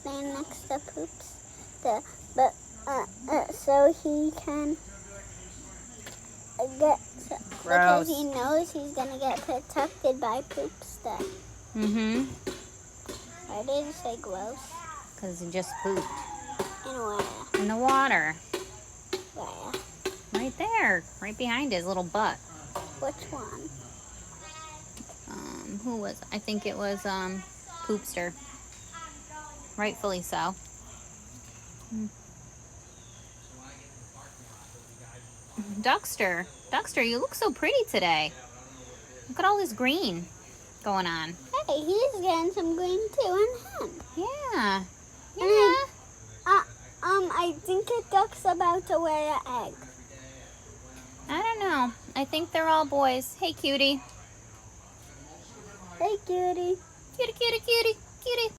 stand next to Poops. So he can get, because he knows he's gonna get protected by Poopster. Mm-hmm. Why did it say gross? Because he just pooped. In where? In the water. Where? Right there. Right behind his little butt. Which one? Who was, I think it was, Poopster. Rightfully so. Duckster, you look so pretty today. Look at all this green going on. Hey, he's getting some green too in him. Yeah. And I think a duck's about to lay an egg. I don't know. I think they're all boys. Hey, cutie. Hey, cutie. Cutie, cutie, cutie, cutie.